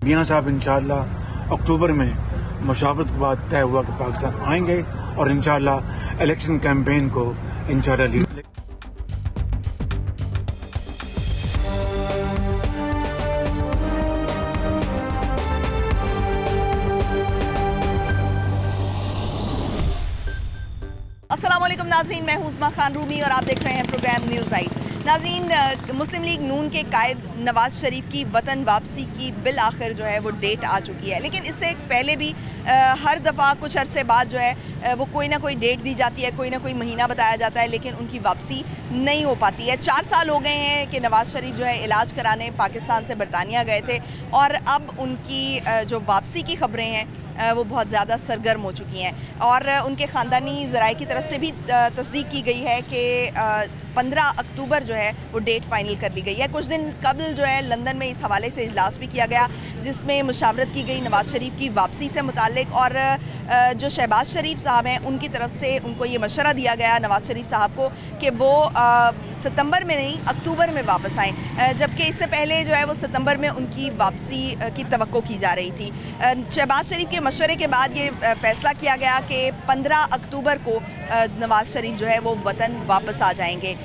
मियां साहब इंशाअल्लाह अक्टूबर में मुशावरत के बाद तय हुआ कि पाकिस्तान आएंगे और इंशाअल्लाह इलेक्शन कैंपेन को इंशाअल्लाह लीड। अस्सलाम वालेकुम नाज़रीन, मैं हूं उस्मा खान रूमी और आप देख रहे हैं प्रोग्राम न्यूज़ नाइट। नाज़रीन, मुस्लिम लीग नून के कायद नवाज़ शरीफ की वतन वापसी की बिल आखिर जो है वो डेट आ चुकी है, लेकिन इससे पहले भी हर दफ़ा कुछ अरसे बाद जो है वो कोई ना कोई डेट दी जाती है, कोई ना कोई महीना बताया जाता है, लेकिन उनकी वापसी नहीं हो पाती है। 4 साल हो गए हैं कि नवाज़ शरीफ जो है इलाज कराने पाकिस्तान से बरतानिया गए थे और अब उनकी जो वापसी की ख़बरें हैं वो बहुत ज़्यादा सरगर्म हो चुकी हैं और उनके ख़ानदानी ज़राए की तरफ से भी तस्दीक की गई है कि 15 अक्टूबर जो है वो डेट फाइनल कर ली गई है। कुछ दिन कबल जो है लंदन में इस हवाले से इजलास भी किया गया जिसमें मुशावरत की गई नवाज़ शरीफ की वापसी से मुतालिक और जो शहबाज शरीफ साहब हैं उनकी तरफ से उनको ये मशवरा दिया गया नवाज़ शरीफ साहब को कि वो सितंबर में नहीं अक्टूबर में वापस आएँ, जबकि इससे पहले जो है वो सितंबर में उनकी वापसी की तवक्को की जा रही थी। शहबाज शरीफ के मशवरे के बाद ये फ़ैसला किया गया कि 15 अक्टूबर को नवाज़ शरीफ जो है वो वतन वापस आ जाएंगे।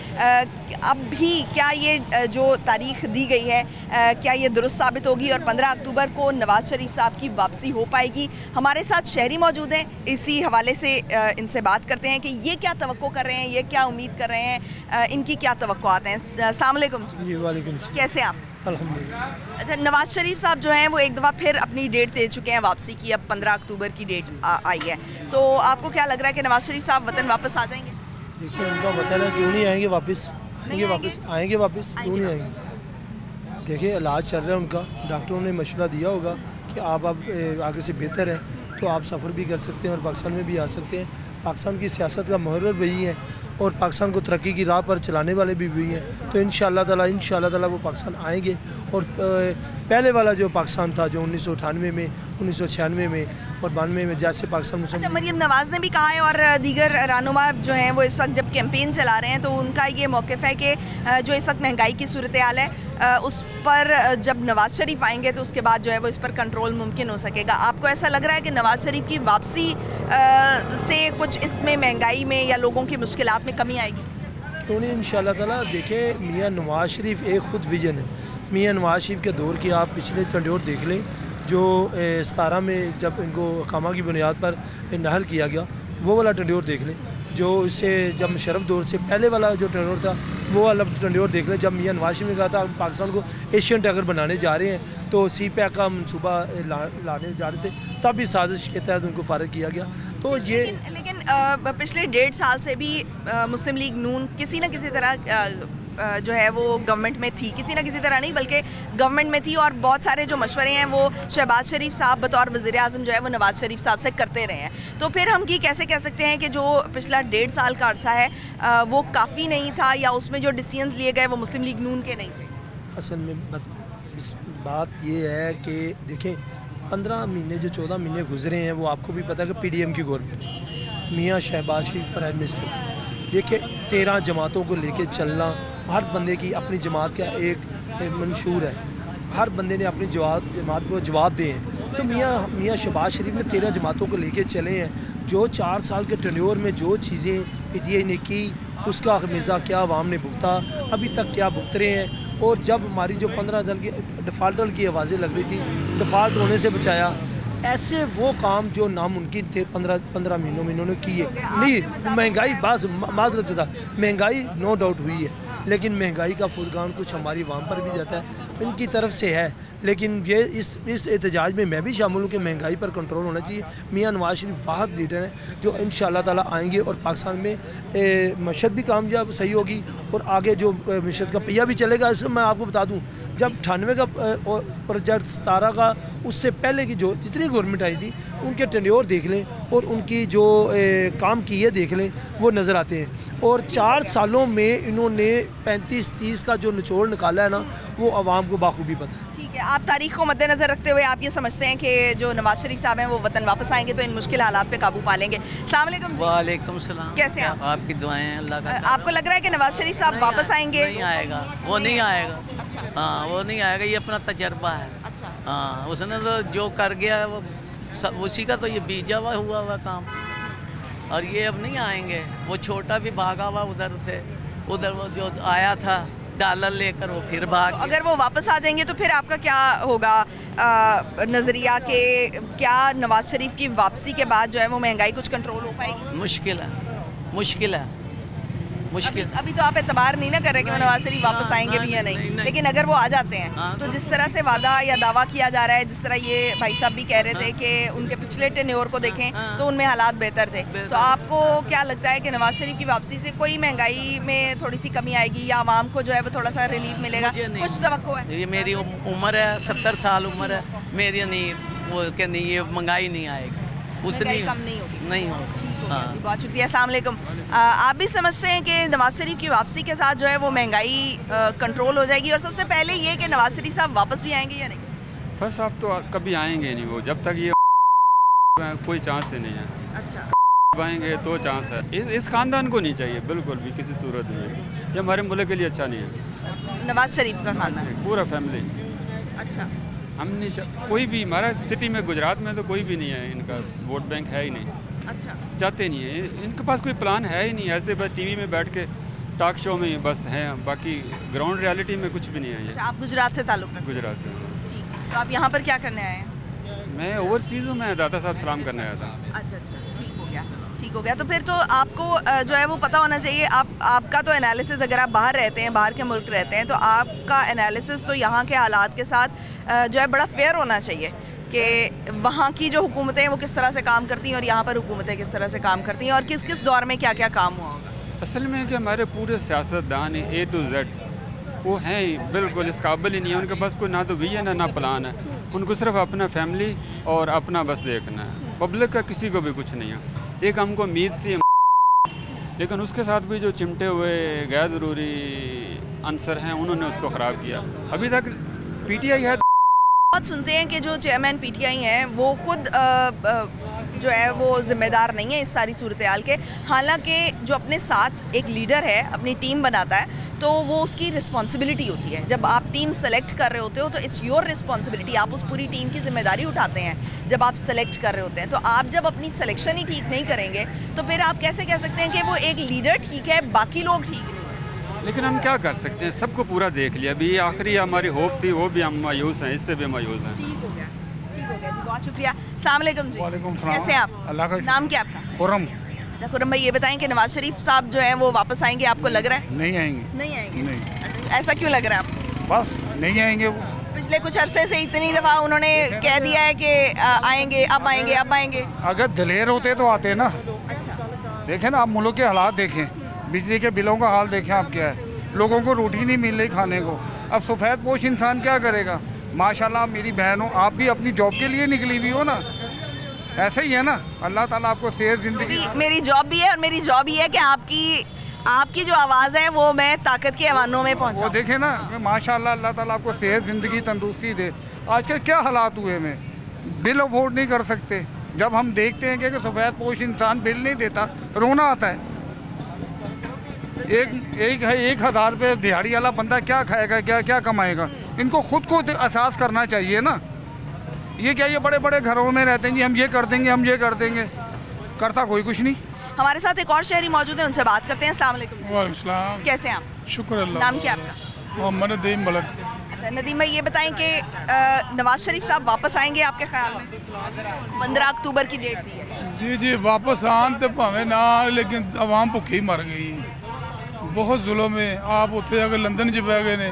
अब भी क्या ये जो तारीख़ दी गई है क्या ये दुरुस्त साबित होगी और 15 अक्टूबर को नवाज़ शरीफ साहब की वापसी हो पाएगी? हमारे साथ शहरी मौजूद हैं, इसी हवाले से इनसे बात करते हैं कि ये क्या तवक्को कर रहे हैं, ये क्या उम्मीद कर रहे हैं, इनकी क्या तवक्कुआत हैं। अस्सलाम वालेकुम जी। वालेकुम। कैसे आप? अल्हम्दुलिल्लाह। अच्छा, नवाज़ शरीफ साहब जो हैं वो एक दफ़ा फिर अपनी डेट दे चुके हैं वापसी की, अब 15 अक्टूबर की डेट आई है, तो आपको क्या लग रहा है कि नवाज़ शरीफ साहब वतन वापस आ जाएंगे? देखिए, उनका वतन है, क्यों नहीं आएंगे वापस? आएंगे वापस क्यों नहीं आएंगे? देखिए, इलाज चल रहा है उनका, डॉक्टरों ने मशवरा दिया होगा कि आप अब आगे से बेहतर हैं तो आप सफ़र भी कर सकते हैं और पाकिस्तान में भी आ सकते हैं। पाकिस्तान की सियासत का मुहर्रिर वही है और पाकिस्तान को तरक्की की राह पर चलाने वाले भी वही हैं, तो इंशाअल्लाह ताला वो पाकिस्तान आएंगे और पहले वाला जो पाकिस्तान था जो 1998 में, 1996 में और 92 में जैसे पाकिस्तान। अच्छा, मरीम नवाज़ ने भी कहा है और दीगर रहनुमा जो हैं वो इस वक्त जब कैंपेन चला रहे हैं तो उनका ये मौक़िफ़ है कि जो इस वक्त महंगाई की सूरत हाल है उस पर जब नवाज़ शरीफ आएंगे तो उसके बाद जो है वो इस पर कंट्रोल मुमकिन हो सकेगा। आपको ऐसा लग रहा है कि नवाज़ शरीफ की वापसी से कुछ इसमें महंगाई में या लोगों की मुश्किलात में कमी आएगी? क्यों नहीं, इंशाअल्लाह ताला। देखिए, मियाँ नवाज़ शरीफ एक ख़ुद विजन है। मियाँ नवाज़ शरीफ के दौर की आप पिछले टंडोर देख लें, जो 17 में जब इनको अकामा की बुनियाद पर नहल किया गया वो वाला टंडोर देख लें, जो इससे जब मुशर्रफ दौर से पहले वाला जो टंडोर था वो वाला टंडोर देख लें। जब मियाँ नवाज़ शरीफ ने कहा था हम पाकिस्तान को एशियन टाइगर बनाने जा रहे हैं तो CPAC का मनसूबा लाने जा रहे थे, तब इस साजिश के तहत उनको फारिग किया गया। तो ये लेकिन पिछले 1.5 साल से भी मुस्लिम लीग नून किसी न किसी तरह जो है वो गवर्नमेंट में थी, किसी ना किसी तरह नहीं बल्कि गवर्नमेंट में थी और बहुत सारे जो मशवरे हैं वो शहबाज शरीफ साहब बतौर वज़ीर आज़म जो है वो नवाज़ शरीफ साहब से करते रहे हैं। तो फिर हम की कैसे कह सकते हैं कि जो पिछला 1.5 साल का अरसा है वो काफ़ी नहीं था या उसमें जो डिसीजंस लिए गए वो मुस्लिम लीग नून के नहीं थे? असल में बात ये है कि देखें, 15 महीने जो 14 महीने गुजरे हैं वो आपको भी पता है कि PDM की गवर्नमेंट थी, मियाँ शहबाज शरीफ प्राइम मिनिस्टर थे। देखिए, 13 जमातों को लेके चलना, हर बंदे की अपनी जमात का एक मंशूर है, हर बंदे ने अपनी जमात को जवाब दिए हैं। तो मियाँ शहबाज शरीफ ने 13 जमातों को लेके चले हैं। जो 4 साल के टन्योर में जो चीज़ें PTI ने की उसका खमीज़ा क्या अवाम ने भुगता, अभी तक क्या भुगत रहे हैं। और जब हमारी जो 15 साल की डिफ़ाल्टर की आवाज़ें लग रही थी, डिफ़ाल्ट होने से बचाया, ऐसे वो काम जो नामुमकिन थे 15 महीनों में इन्होंने किए। नहीं, महंगाई माजरत के साथ महंगाई नो डाउट हुई है, लेकिन महंगाई का फुरगान कुछ हमारी आवाम पर भी जाता है, इनकी तरफ से है। लेकिन ये इस एहतजाज में मैं भी शामिल हूँ कि महंगाई पर कंट्रोल होना चाहिए। मियाँ नवाज़ शरीफ वाहद लीडर हैं जो इंशाअल्लाह ताला आएंगे और पाकिस्तान में मशहद भी कामयाब सही होगी और आगे जो मशहद का पहिया भी चलेगा। इसमें मैं आपको बता दूँ, जब 98 का प्रोजेक्ट 17 का, उससे पहले की जो जितनी गवर्नमेंट आई थी उनके टेन्योर देख लें और उनकी जो काम किए देख लें, वो नज़र आते हैं। और 4 सालों में इन्होंने 35-30 का जो निचोड़ निकाला है ना, वो आवाम को बाखूबी पता है। ठीक है, आप तारीख को मद्देनज़र रखते हुए आप ये समझते हैं कि जो नवाज़ शरीफ साहब हैं वो वतन वापस आएंगे तो इन मुश्किल हालात पे काबू पा लेंगे? अस्सलाम वालेकुम। वालेकुम सलाम। कैसे हैं? आपकी दुआएं हैं, अल्लाह का। आपको लग रहा है कि नवाज़ शरीफ साहब वापस आएंगे? नहीं आएगा, वो नहीं आएगा। अच्छा, हाँ, वो नहीं आएगा, ये अपना तजर्बा है। अच्छा, हाँ, उसने तो जो कर गया वो सब उसी का तो ये बीजा हुआ काम। और ये अब नहीं आएंगे। वो छोटा भी भागा हुआ उधर से, उधर वो जो आया था डॉलर लेकर वो फिर भाग। अगर वो वापस आ जाएंगे तो फिर आपका क्या होगा नज़रिया के, क्या नवाज शरीफ की वापसी के बाद जो है वो महंगाई कुछ कंट्रोल हो पाएगी? मुश्किल है, मुश्किल है, मुश्किल। अभी तो आप एतबार नहीं ना कर रहे कि वो नवाज शरीफ वापस आएंगे भी या नहीं, लेकिन अगर वो आ जाते हैं तो जिस तरह से वादा या दावा किया जा रहा है, जिस तरह ये भाई साहब भी कह रहे थे कि उनके पिछले टेन्योर को देखें तो उनमें हालात बेहतर थे, तो आपको क्या लगता है कि नवाज शरीफ की वापसी से कोई महंगाई में थोड़ी सी कमी आएगी या आवाम को जो है वो थोड़ा सा रिलीफ मिलेगा? कुछ तवक्को है? ये मेरी उम्र है, 70 साल उम्र है मेरी, नहीं वो कि नहीं ये महंगाई नहीं आएगी, उतनी कम नहीं होगी। नहीं होगी। हाँ। बहुत शुक्रिया। अस्सलाम वालेकुम। आप भी समझते हैं कि नवाज शरीफ की वापसी के साथ जो है वो महंगाई कंट्रोल हो जाएगी? और सबसे पहले ये कि नवाज शरीफ साहब वापस भी आएंगे या नहीं? फर्स्ट साहब तो कभी आएंगे नहीं, वो जब तक ये कोई चांस ही नहीं है। अच्छा, आएंगे तो चांस है। इस खानदान को नहीं चाहिए बिल्कुल भी किसी सूरत में, ये हमारे मुल्क के लिए अच्छा नहीं है। नवाज शरीफ का खानदान? पूरा फैमिली। अच्छा, हम नहीं कोई भी हमारा सिटी में गुजरात में तो कोई भी नहीं है, इनका वोट बैंक है ही नहीं। अच्छा, चाहते नहीं है, इनके पास कोई प्लान है ही नहीं, ऐसे बस टीवी में बैठ के टॉक शो में बस हैं, बाकी ग्राउंड रियलिटी में कुछ भी नहीं है। ये अच्छा, आप गुजरात से ताल्लुक़ रखते हैं? गुजरात से। ठीक, तो आप यहाँ पर क्या करने आए हैं? मैं ओवरसीज़ हूँ, मैं दादा साहब सलाम करने आया था। अच्छा अच्छा, ठीक हो गया, ठीक हो गया। तो फिर तो आपको जो है वो पता होना चाहिए, आपका तो एनालिसिस, अगर आप बाहर रहते हैं, बाहर के मुल्क रहते हैं, तो आपका एनालिसिस तो यहाँ के हालात के साथ जो है बड़ा फेयर होना चाहिए कि वहाँ की जो हुकूमतें हैं वो किस तरह से काम करती हैं और यहाँ पर हुकूमतें किस तरह से काम करती हैं और किस किस दौर में क्या क्या काम हुआ होगा। असल में कि हमारे पूरे सियासतदान A to Z वो हैं ही बिल्कुल इस काबिल ही नहीं है, उनके पास कोई ना तो विजन है ना प्लान है, उनको सिर्फ अपना फैमिली और अपना बस देखना है, पब्लिक का किसी को भी कुछ नहीं है। एक हमको उम्मीद थी, लेकिन उसके साथ भी जो चिमटे हुए गैर ज़रूरी आंसर हैं उन्होंने उसको ख़राब किया। अभी तक PTI है। बहुत सुनते हैं कि जो चेयरमैन PTI हैं वो खुद जो है वो ज़िम्मेदार नहीं है इस सारी सूरत हाल के, हालांकि जो अपने साथ एक लीडर है अपनी टीम बनाता है तो वो उसकी रिस्पॉन्सिबिलिटी होती है। जब आप टीम सेलेक्ट कर रहे होते हो तो इट्स योर रिस्पॉन्सिबिलिटी, आप उस पूरी टीम की जिम्मेदारी उठाते हैं जब आप सेलेक्ट कर रहे होते हैं। तो आप जब अपनी सिलेक्शन ही ठीक नहीं करेंगे तो फिर आप कैसे कह सकते हैं कि वो एक लीडर ठीक है बाकी लोग ठीक नहीं? लेकिन हम क्या कर सकते हैं, सबको पूरा देख लिया, अभी आखिरी हमारी होप थी वो भी हम मायूस हैं, इससे भी मायूस हैं। ठीक हो गया, ठीक हो गया, बहुत शुक्रिया। अस्सलाम वालेकुम जी। वालेकुम सलाम। कैसे आप? अल्लाह का। नाम क्या आपका? खुर्रम। अच्छा खुर्रम भाई, ये बताएं कि नवाज शरीफ साहब जो हैं वो वापस आएंगे, आपको लग रहा है? नहीं आएंगे। नहीं आएंगे? नहीं। अच्छा, ऐसा क्यों लग रहा है आपको? बस नहीं आएंगे वो। पिछले कुछ अरसे से इतनी दफ़ा उन्होंने कह दिया है कि आएंगे, अब आएंगे, अब आएंगे। अगर दलेर होते तो आते ना। अच्छा, देखें ना, आप मुल्क के हालात देखें, बिजली के बिलों का हाल देखें, आप क्या है, लोगों को रोटी नहीं मिल रही खाने को। अब सफ़ेद पोश इंसान क्या करेगा? माशाल्लाह मेरी बहन हो, आप भी अपनी जॉब के लिए निकली हुई हो ना, ऐसे ही है ना। अल्लाह ताला आपको सेहत ज़िंदगी। मेरी जॉब भी है और मेरी जॉब ही है कि आपकी जो आवाज़ है वो मैं ताकत के ऐवानों में पहुँचाऊं। वो देखे ना कि माशाल्लाह अल्लाह ताला आपको सेहत ज़िंदगी तंदुरुस्ती दे। आज के क्या हालात हुए में, बिल अफोर्ड नहीं कर सकते। जब हम देखते हैं कि सफ़ेद पोश इंसान बिल नहीं देता, रोना आता है। एक 1000 रुपये दिहाड़ी वाला बंदा क्या खाएगा, क्या कमाएगा? इनको खुद को एहसास करना चाहिए ना। ये क्या, ये बड़े बड़े घरों में रहते हैं जी, हम ये कर देंगे, हम ये कर देंगे, करता कोई कुछ नहीं। हमारे साथ एक और शहरी मौजूद है, उनसे बात करते हैं। अस्सलाम वालेकुम। वालेकुम सलाम। कैसे हैं आप? शुक्र अल्लाह। नाम क्या आपका? मोहम्मद नदीम मलक। अच्छा नदीम भाई, ये बताएं कि नवाज शरीफ साहब वापस आएंगे आपके ख्याल में? 15 अक्टूबर की डेट दी है। जी जी, वापस आन तो भावें ना, लेकिन अवाम भुखी मर गई, बहुत जुल्म है। आप उत्थे जाकर लंदन च पै गए ने,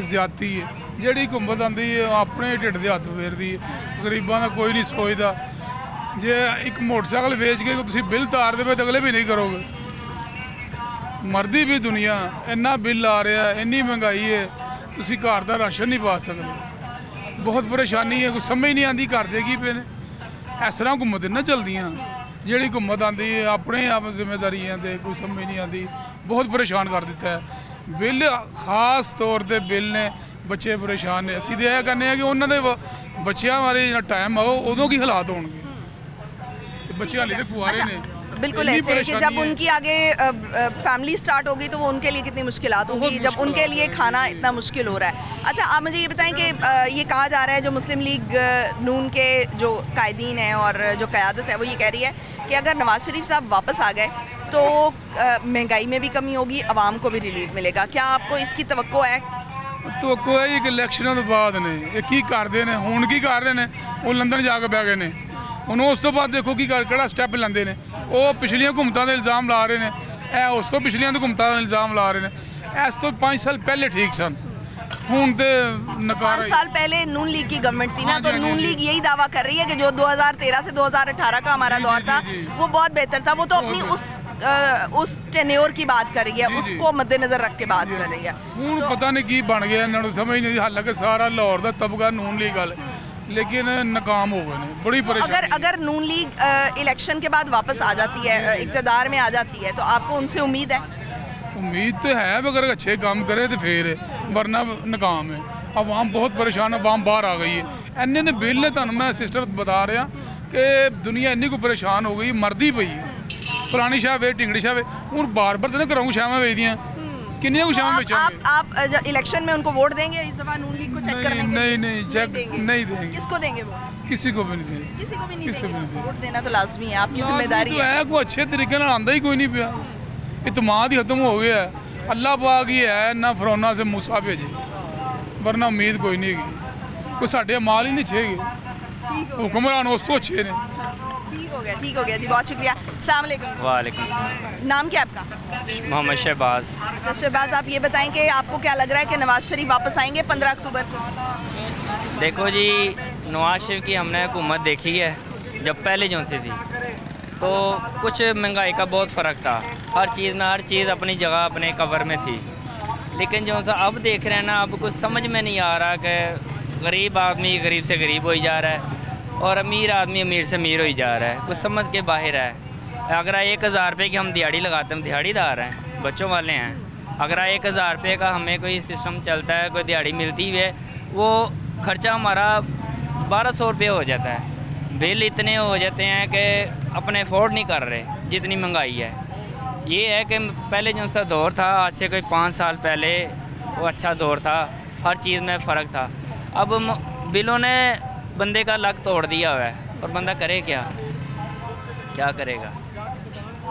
ज्यादती है। ਜਿਹੜੀ हुकूमत आती है अपने ढिड के हथ फेरती है, गरीबों का कोई नहीं सोचता। जे एक मोटरसाइकिल वेच के तुम बिल तार दे तो अगले भी नहीं करोगे। मरदी भी दुनिया, इन्ना बिल आ रहा है, इन्नी महंगाई है, तुम घर का राशन नहीं पा सकते। बहुत परेशानी है, कोई समझ नहीं आती घर दे की पे ने। इस तरह हुकूमत ना चलदियाँ, जी हुकूमत आती है अपने आप जिम्मेदारियाँ तो कोई समझ नहीं आती, बहुत परेशान कर दिता है। बिल खास तौर पर बिल ने बच्चे परेशान ने। असीं तो यह कहने कि उन्होंने बच्चों बारे जो टाइम आओ उदों की हालात होंगे, बच्चे हाले तो कुआरे ने। बिल्कुल इतनी ऐसे है कि जब परेशानी है। उनकी आगे फैमिली स्टार्ट होगी तो वो उनके लिए कितनी मुश्किलात होंगी, जब मुश्किल उनके लिए खाना इतना मुश्किल हो रहा है। अच्छा, आप मुझे ये बताएं कि ये कहा जा रहा है, जो मुस्लिम लीग नून के जो कायदीन हैं और जो क़यादत है वो ये कह रही है कि अगर नवाज़ शरीफ साहब वापस आ गए तो महंगाई में भी कमी होगी, आवाम को भी रिलीफ मिलेगा। क्या आपको इसकी तवक्को है? तो कोई इलेक्शनों के बाद ने ये की करते हैं, हुण की कर रहे हैं, वो लंदन जाके बह गए ने, ਹੁਣ ਉਸ ਤੋਂ ਬਾਅਦ ਦੇਖੋ ਕੀ ਕਿਹੜਾ ਸਟੈਪ ਲੈਂਦੇ ਨੇ। ਉਹ ਪਿਛਲੀਆਂ ਹੁਕੂਮਤਾਂ ਦੇ ਇਲਜ਼ਾਮ ਲਾ ਰਹੇ ਨੇ, ਇਹ ਉਸ ਤੋਂ ਪਿਛਲੀਆਂ ਹੁਕੂਮਤਾਂ ਦੇ ਇਲਜ਼ਾਮ ਲਾ ਰਹੇ ਨੇ। ਇਸ ਤੋਂ 5 ਸਾਲ ਪਹਿਲੇ ਠੀਕ ਸਨ, ਹੁਣ ਤੇ ਨਕਾਰਾ 5 साल पहले नून लीग की गवर्नमेंट थी ना, हाँ जी, तो हाँ जी, नून हाँ जी। लीग यही दावा कर रही है कि जो 2013 से 2018 का हमारा जी, दौर जी, था जी, जी। वो बहुत बेहतर था। वो तो अपनी उस टेन्योर की बात कर रही है, जी, जी। उसको मद्देनजर रख के बात कर रही है। ਹੁਣ ਪਤਾ ਨਹੀਂ ਕੀ ਬਣ ਗਿਆ, ਇਹਨਾਂ ਨੂੰ ਸਮਝ ਨਹੀਂ। ਹਾਲਾਂਕਿ ਸਾਰਾ ਲਾਹੌਰ ਦਾ ਤਬਕਾ ਨੂਨ ਲੀਗ ਵਾਲੇ, लेकिन नाकाम हो गए ने, बड़ी तो परेशानी। अगर नून लीग इलेक्शन के बाद वापस आ जाती है, इक़्तिदार में आ जाती है, तो आपको उनसे उम्मीद है? उम्मीद तो है, अगर अच्छे काम करे तो फिर है, वरना नाकाम है। अवाम बहुत परेशान है, अवाम बाहर आ गई है। इन्ने ने बिल ने तुहानू मैं सिस्टर बता रहा कि दुनिया इन्नी को परेशान हो गई, मरदी पई है। फलानी शाह वे टिंगड़ी शाह वे, हूँ बार बार तो ना घरों शावां वेचदियां, किन्नियां को शावां बेचांगे। आप इलेक्शन में उनको वोट देंगे इस दफा नून लीग को चेक करने के लिए? नहीं चेक देंगे। नहीं देंगे, किसको देंगे वो? किसी को भी नहीं देंगे। किसी को भी नहीं किसी को देंगे। नहीं देंगे। वोट देना तो लाजमी है, आपकी जिम्मेदारी तो है। है, कोई अच्छे तरीके नाल आंदा ही कोई नहीं पिया, इतमाद ही खत्म हो गया है। अल्लाह पाक ही है ना फिरौना से मूसा भेजे, वरना उम्मीद कोई नहीं है। कोई साढ़े माल ही नहीं छेगे, हुक्मरान उस तो अच्छे ने। ठीक हो गया जी, बहुत शुक्रिया। अस्सलाम वालेकुम। वालेकुम सलाम। नाम क्या है आपका? मोहम्मद शहबाज। अच्छा शहबाज, आप ये बताएं कि आपको क्या लग रहा है कि नवाज शरीफ वापस आएंगे 15 अक्टूबर को? देखो जी, नवाज शरीफ की हमने हुकूमत देखी है जब पहले जो सी थी, तो कुछ महंगाई का बहुत फ़र्क था। हर चीज़ अपनी जगह अपने कवर में थी। लेकिन जो सा अब देख रहे हैं ना, अब कुछ समझ में नहीं आ रहा कि गरीब आदमी गरीब से गरीब हो जा रहा है और अमीर आदमी अमीर से अमीर हो जा रहा है, कुछ समझ के बाहर है। अगर 1000 रुपये की हम दिहाड़ी लगाते हैं, दिहाड़ीदार हैं, बच्चों वाले हैं, अगर 1000 रुपये का हमें कोई सिस्टम चलता है, कोई दिहाड़ी मिलती है, वो खर्चा हमारा 1200 रुपये हो जाता है। बिल इतने हो जाते हैं कि अपने अफोर्ड नहीं कर रहे, जितनी महंगाई है। ये है कि पहले जो सा दौर था, आज से कोई 5 साल पहले, वो अच्छा दौर था, हर चीज़ में फ़र्क था। अब बिलों ने बंदे का लक तोड़ दिया हुआ है, और बंदा करे क्या करेगा,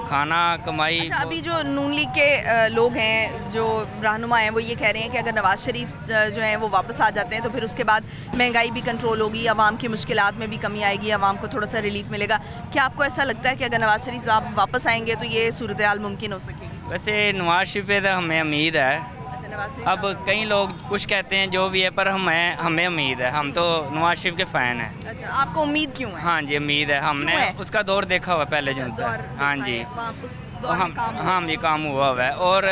खाना कमाई। अच्छा, अभी जो नून लीग के लोग हैं, जो रहनुमा हैं, वो ये कह रहे हैं कि अगर नवाज शरीफ जो हैं वो वापस आ जाते हैं तो फिर उसके बाद महंगाई भी कंट्रोल होगी, आवाम की मुश्किलात में भी कमी आएगी, आवाम को थोड़ा सा रिलीफ मिलेगा। क्या आपको ऐसा लगता है कि अगर नवाज शरीफ साहब वापस आएंगे तो ये सूरत हाल मुमकिन हो सकेगी? वैसे नवाज शरीफ पे तो हमें उम्मीद है। अच्छा, नवाज शरीफ अब कई लोग कुछ कहते हैं जो भी है, पर हमें उम्मीद है। हम तो नवाज शरीफ के फ़ैन हैं। अच्छा, आपको उम्मीद क्यों है? हाँ जी, उम्मीद है। हमने क्यों है? उसका दौर देखा हुआ पहले जो सा। दौर हाँ दिखाया जी, है, वहाँ उस दौर में काम हुआ। हम ये काम हुआ है, और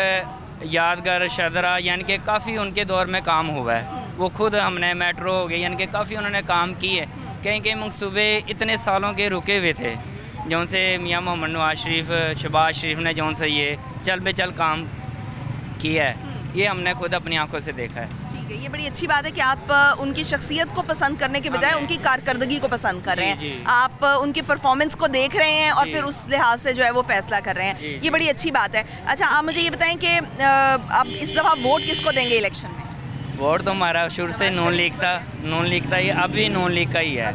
यादगार शदरा यानी कि काफ़ी उनके दौर में काम हुआ है। वो खुद हमने मेट्रो हो गई, यानी कि काफ़ी उन्होंने काम किए। कहीं मनसूबे इतने सालों के रुके हुए थे, जौन से मियाँ मोहम्मद नवाज शरीफ, शहबाज शरीफ ने जौन से ये चल बेचल काम किया है, ये हमने खुद अपनी आंखों से देखा है। ठीक है, ये बड़ी अच्छी बात है कि आप उनकी शख्सियत को पसंद करने के बजाय उनकी कारकर्दगी को पसंद कर रहे हैं। जी। आप उनकी परफॉर्मेंस को देख रहे हैं और जी। फिर उस लिहाज से जो है वो फैसला कर रहे हैं। जी। ये बड़ी अच्छी बात है। अच्छा, आप मुझे ये बताएं कि आप इस दफ़ा वोट किसको देंगे इलेक्शन में? वोट तो हमारा शुरू से नून लीग था, ये अब भी नून लीग का ही है।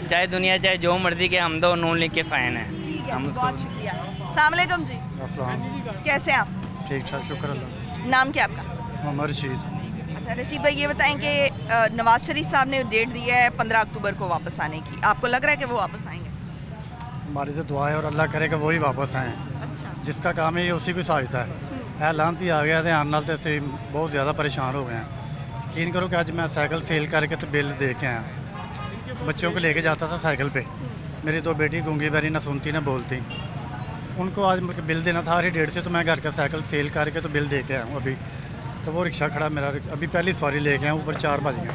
चाहे दुनिया चाहे जो मर्जी के, हम तो नून लीग के फ़ैन हैं। ठीक है, हम उसको बहुत शुक्रिया। अस्सलाम वालेकुम जी, कैसे हैं आप? ठीक ठाक, शुक्र अल्लाह। नाम क्या आपका? मोहम्मद रशीद। अच्छा रशीद भाई, ये बताएं कि नवाज शरीफ साहब ने डेट दी है 15 अक्टूबर को वापस आने की, आपको लग रहा है कि वो वापस आएंगे? हमारी तो दुआ है और अल्लाह करे कि वही वापस आएँ। अच्छा, जिसका काम है ये उसी को साझता है। ऐलान ही आ गया थे, आने नाल तो ਅਸੀਂ बहुत ज़्यादा परेशान हो गए हैं। यकीन करो कि आज मैं साइकिल सेल करके तो बिल दे के आया। बच्चों को लेके जाता था साइकिल पे, मेरी 2 बेटी गूंगी बैरी ना सुनती ना बोलती, उनको आज मुझे बिल देना था हर 1:30 से, तो मैं घर का साइकिल सेल करके तो बिल दे के आया हूँ अभी। तो वो रिक्शा खड़ा मेरा, अभी पहली सवारी लेके आया, ऊपर 4 बज गए।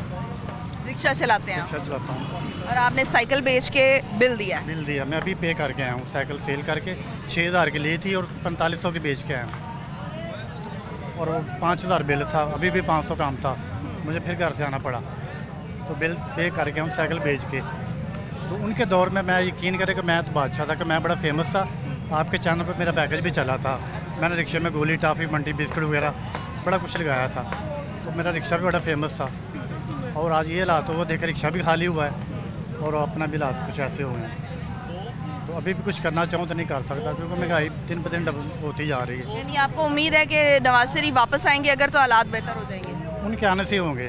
रिक्शा चलाते हैं आप? रिक्शा चलाता हूँ। और आपने साइकिल बेच के बिल दिया है? बिल दिया, मैं अभी पे करके आया हूँ। साइकिल सेल करके 6000 की ली थी और 4500 की बेच के आया हूँ, और वो 5000 बिल था, अभी भी 500 काम था, मुझे फिर घर से आना पड़ा। तो बिल पे करके हूँ साइकिल बेच के। तो उनके दौर में मैं यकीन करें कि मैं तो बादशाह था, कि मैं बड़ा फेमस था, आपके चैनल पर मेरा पैकेज भी चला था, मैंने रिक्शे में गोली, टाफ़ी, मंडी, बिस्कुट वगैरह बड़ा कुछ लगाया था, तो मेरा रिक्शा भी बड़ा फेमस था। और आज ये हालात हो देख रिक्शा भी खाली हुआ है और अपना भी हालात कुछ ऐसे हुए हैं, तो अभी भी कुछ करना चाहूँ तो नहीं कर सकता, क्योंकि महंगाई दिन ब दिन डबल होती जा रही है। यानी आपको उम्मीद है कि नवाज शरीफ वापस आएंगे अगर, तो हालात बेहतर हो जाएंगे? उनके आने से होंगे,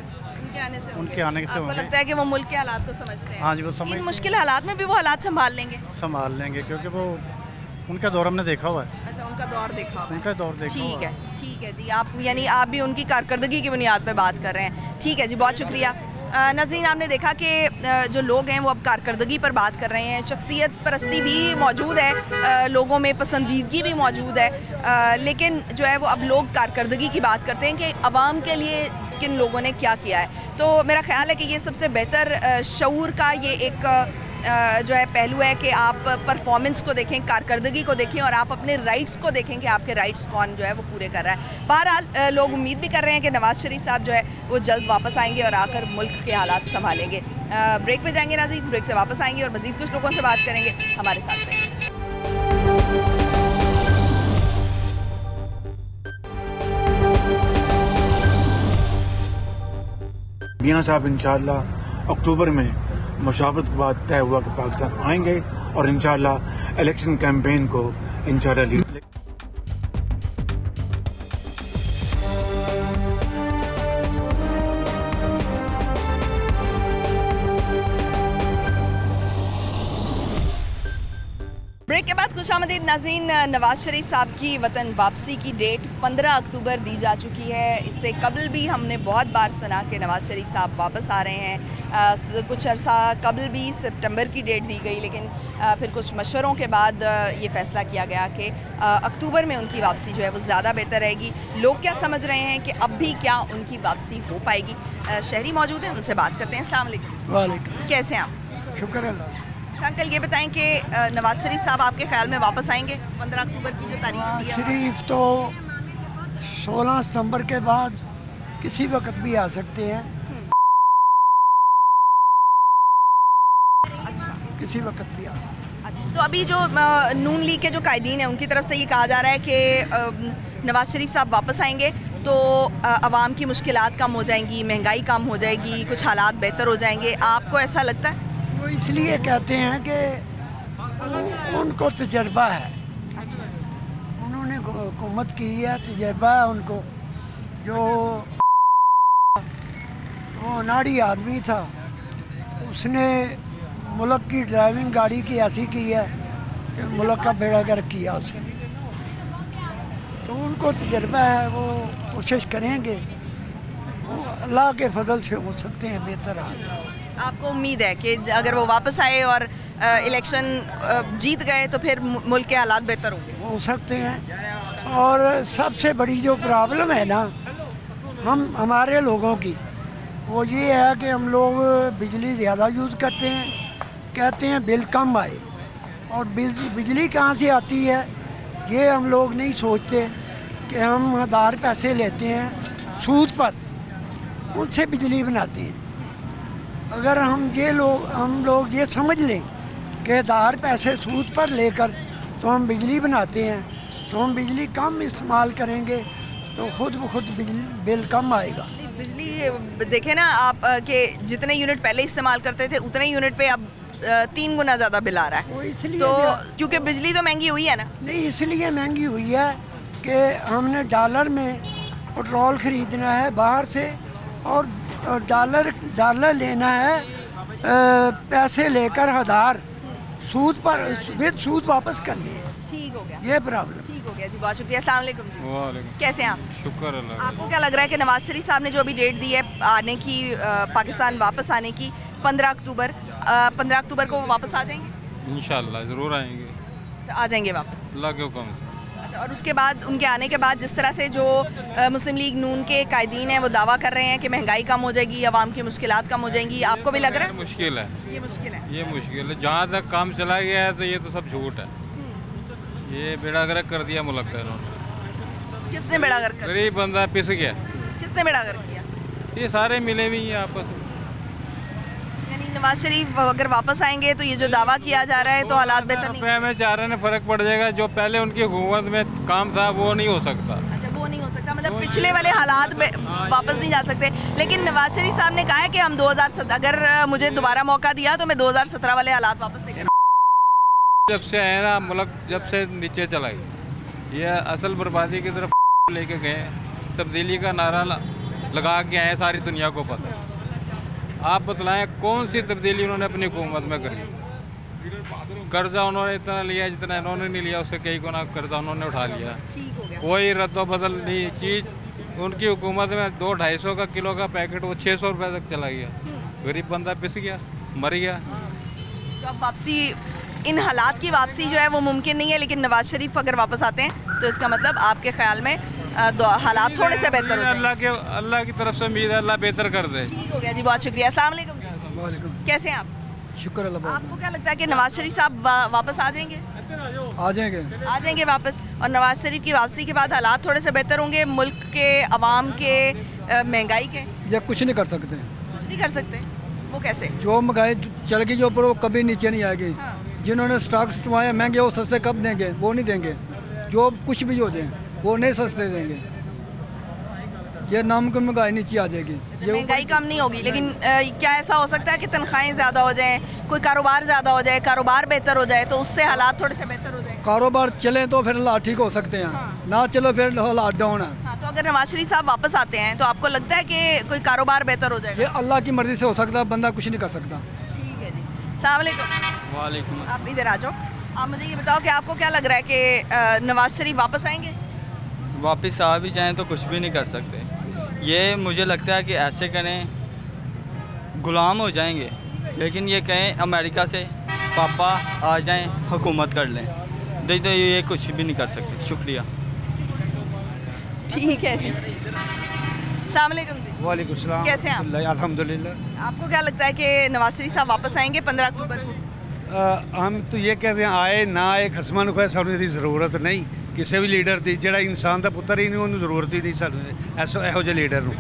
उनके आने से होंगे। लगता है कि वो मुल्क के हालात को समझते हैं? हाँ जी, वो समझ, इन मुश्किल हालात में भी वो हालात संभाल लेंगे, क्योंकि वो उनका दौर हमने देखा हुआ है। अच्छा, उनका दौर देखा हुआ है। उनका दौर देखा हुआ है। ठीक है जी, आप यानी आप भी उनकी कारकर्दगी की बुनियाद पे बात कर रहे हैं। ठीक है जी, बहुत शुक्रिया। नाज़रीन, आपने देखा कि जो लोग हैं वो अब कारकर्दगी पर बात कर रहे हैं, शख्सियत परस्ती भी मौजूद है, लोगों में पसंदीदगी भी मौजूद है, लेकिन जो है वो अब लोग कारकर्दगी की बात करते हैं कि आवाम के लिए किन लोगों ने क्या किया है। तो मेरा ख्याल है कि ये सबसे बेहतर शऊर का ये एक जो है पहलू है कि आप परफॉर्मेंस को देखें, कारकर्दगी को देखें और आप अपने राइट्स को देखें कि आपके राइट्स कौन जो है वो पूरे कर रहा है। बहरहाल लोग उम्मीद भी कर रहे हैं कि नवाज शरीफ साहब जो है वो जल्द वापस आएंगे और आकर मुल्क के हालात संभालेंगे। ब्रेक पे जाएंगे नाज़रीन, ब्रेक से वापस आएंगे और मज़ीद कुछ लोगों से बात करेंगे, हमारे साथ रहेंगे। मियां साहब इंशाअल्लाह अक्टूबर में मुशावरत के बाद तय हुआ कि पाकिस्तान आएंगे और इंशाअल्लाह इलेक्शन कैंपेन को इंशाअल्लाह लीड। ब्रेक के बाद खुशामदीद नाज़रीन, नवाज शरीफ साहब की वतन वापसी की डेट 15 अक्टूबर दी जा चुकी है। इससे कबल भी हमने बहुत बार सुना कि नवाज शरीफ साहब वापस आ रहे हैं। कुछ अरसा कबल भी सितंबर की डेट दी गई, लेकिन फिर कुछ मशवरों के बाद ये फ़ैसला किया गया कि अक्टूबर में उनकी वापसी जो है वो ज़्यादा बेहतर रहेगी। लोग क्या समझ रहे हैं कि अब भी क्या उनकी वापसी हो पाएगी? शहरी मौजूद हैं, उनसे बात करते हैं। अस्सलाम वालेकुम। वालेकुम। कैसे हैं आप? शुक्र अल्लाह। अंकल, ये बताएं कि नवाज शरीफ साहब आपके ख्याल में वापस आएंगे 15 अक्टूबर की जो तारीख दी है? शरीफ तो 16 सितंबर के बाद किसी वक्त भी आ सकते हैं। अच्छा, किसी वक्त भी आ सकते हैं। अच्छा, तो अभी जो नून लीग के जो कायदीन हैं उनकी तरफ से ये कहा जा रहा है कि नवाज शरीफ साहब वापस आएंगे तो आवाम की मुश्किलात कम हो जाएंगी, महंगाई कम हो जाएगी, कुछ हालात बेहतर हो जाएंगे। आपको ऐसा लगता है? वो इसलिए कहते हैं कि उनको तजर्बा है, उन्होंने हुकूमत की है, तजर्बा है उनको। जो वो अनाड़ी आदमी था, उसने मुल्क की ड्राइविंग गाड़ी की ऐसी की है कि मुल्क का बेड़ा गर्क किया उसने। तो उनको तजर्बा है, वो कोशिश करेंगे, वो अल्लाह के फजल से हो सकते हैं बेहतर हाल। आपको उम्मीद है कि अगर वो वापस आए और इलेक्शन जीत गए तो फिर मुल्क के हालात बेहतर होंगे? हो सकते हैं। और सबसे बड़ी जो प्रॉब्लम है ना हमारे लोगों की, वो ये है कि हम लोग बिजली ज़्यादा यूज़ करते हैं, कहते हैं बिल कम आए, और बिजली कहाँ से आती है ये हम लोग नहीं सोचते कि हम आधार पैसे लेते हैं सूद पर, उनसे बिजली बनाते हैं। अगर हम लोग ये समझ लें कि आधार पैसे सूद पर लेकर तो हम बिजली बनाते हैं, तो हम बिजली कम इस्तेमाल करेंगे तो खुद ब खुद बिल कम आएगा। बिजली देखें ना आप कि जितने यूनिट पहले इस्तेमाल करते थे उतने यूनिट पे अब 3 गुना ज़्यादा बिल आ रहा है। तो क्योंकि बिजली तो महंगी हुई है ना? नहीं, इसलिए महंगी हुई है कि हमने डॉलर में पेट्रोल ख़रीदना है बाहर से, और डॉलर लेना है पैसे लेकर आधार सूद पर विद सूद वापस करने हैं। ठीक हो गया, ये प्रॉब्लम। ठीक हो गया जी, बहुत शुक्रिया। अस्सलाम वालेकुम जी। वालेकुम। कैसे हैं आप? शुक्र अल्लाह। आपको क्या लग रहा है कि नवाज शरीफ साहब ने जो अभी डेट दी है आने की, पाकिस्तान वापस आने की 15 अक्टूबर को वो वापस आ जाएंगे? इंशाअल्लाह ज़रूर आएंगे। अच्छा, आ जाएंगे वापस अल्लाह के हुक्म से। अच्छा, और उसके बाद उनके आने के बाद जिस तरह से जो मुस्लिम लीग नून के कायदीन हैं वो दावा कर रहे हैं कि महंगाई कम हो जाएगी, आवाम की मुश्किलात कम हो जाएंगी, आपको भी लग रहा है? मुश्किल है, ये मुश्किल है, ये मुश्किल है। जहाँ तक काम चला गया है तो ये तो सब झूठ है। ये बेड़ा गर्क कर दिया मुल्क का इन्होंने। किसने बेड़ा गर्क कर? गरीब बंदा पिस गया। किसने बेड़ा गर्क किया? ये सारे मिले हुए हैं आपस में। यानी नवाज शरीफ अगर वापस आएंगे तो ये जो दावा किया जा रहा है तो हालात बेहतर नहीं में चाह रहे हैं फ़र्क पड़ जाएगा। जो पहले उनकी हुकूमत में काम था वो नहीं हो सकता। अच्छा, वो नहीं हो सकता, मतलब पिछले वाले हालात वापस नहीं जा सकते। लेकिन नवाज शरीफ साहब ने कहा है कि हम 2017 अगर मुझे दोबारा मौका दिया तो मैं 2017 वाले हालात वापस लेकर जब से है ना मुल्क जब से नीचे चला गया, ये असल बर्बादी की तरफ लेके गए। तब्दीली का नारा लगा के आए, सारी दुनिया को पता है। आप बतलाएं कौन सी तब्दीली उन्होंने अपनी हुकूमत में करी? कर्जा उन्होंने इतना लिया जितना इन्होंने नहीं लिया, उससे कई गुना कर्जा उन्होंने उठा लिया। कोई रद्द बदल नहीं चीज़ उनकी हुकूमत में 200-250 का किलो का पैकेट वो 600 रुपये तक चला गया। गरीब बंदा पिस गया, मर गया। तो अब वापसी, इन हालात की वापसी जो है वो मुमकिन नहीं है। लेकिन नवाज शरीफ अगर वापस आते हैं तो इसका मतलब आपके ख्याल में हालात थोड़े से बेहतर हो जाएंगे। अल्लाह की तरफ से उम्मीद है, अल्लाह बेहतर कर दे। ठीक हो गया जी, बहुत शुक्रिया। अस्सलाम वालेकुम। कैसे हैं आप? शुक्र अल्लाह। आपको क्या लगता है कि नवाज शरीफ साहब वापस आ जाएंगे? आ जाएंगे वापस। और नवाज शरीफ की वापसी के बाद हालात थोड़े से बेहतर होंगे मुल्क के, अवाम के, महंगाई के? या कुछ नहीं कर सकते। कुछ नहीं कर सकते? वो कैसे? जो महंगाई चल गई जो पर वो कभी नीचे नहीं आएगी। हाँ। जिन्होंने स्टॉक्स टुवाए महंगे वो सस्ते कब देंगे? वो नहीं देंगे। जो कुछ भी हो जाए वो नहीं सस्ते देंगे। ये नामुमकिन महंगाई नीचे आ जाएगी। ये महंगाई कम नहीं होगी, लेकिन क्या ऐसा हो सकता है कि तनख्वाहें ज़्यादा हो जाएं, कोई कारोबार ज़्यादा हो जाए, कारोबार बेहतर हो जाए तो उससे हालात थोड़े से बेहतर हो जाए? कारोबार चले तो फिर हालात ठीक हो सकते हैं। हाँ। ना चलो फिर हालात डाउन है। हाँ, तो अगर नवाज शरीफ साहब वापस आते हैं तो आपको लगता है कि कोई कारोबार बेहतर हो जाएगा? ये अल्लाह की मर्जी से हो सकता है, बंदा कुछ नहीं कर सकता। ठीक है जी। अस्सलाम वालेकुम। वालेकुम। आप इधर आ जाओ। आप मुझे ये बताओ कि आपको क्या लग रहा है कि नवाज शरीफ वापस आएंगे? वापस आ भी जाएँ तो कुछ भी नहीं कर सकते। ये मुझे लगता है कि ऐसे करें गुलाम हो जाएंगे, लेकिन ये कहें अमेरिका से पापा आ जाएं हुकूमत कर लें, तो ये कुछ भी नहीं कर सकते। शुक्रिया। ठीक है जी। अस्सलाम वालेकुम जी। वालेकुम सलाम। कैसे हैं आप? अल्हम्दुलिल्लाह। आपको क्या लगता है कि नवाज शरीफ साहब वापस आएंगे 15 अक्टूबर को? हम तो ये कहते हैं आए ना आए खसमान को सानू दी ज़रूरत नहीं किसी भी लीडर की। जो इंसान का पुत्र ही नहीं उन्होंने ज़रूरत ही नहीं सानू ਇਹੋ ਜਿਹੇ लीडर ਨੂੰ।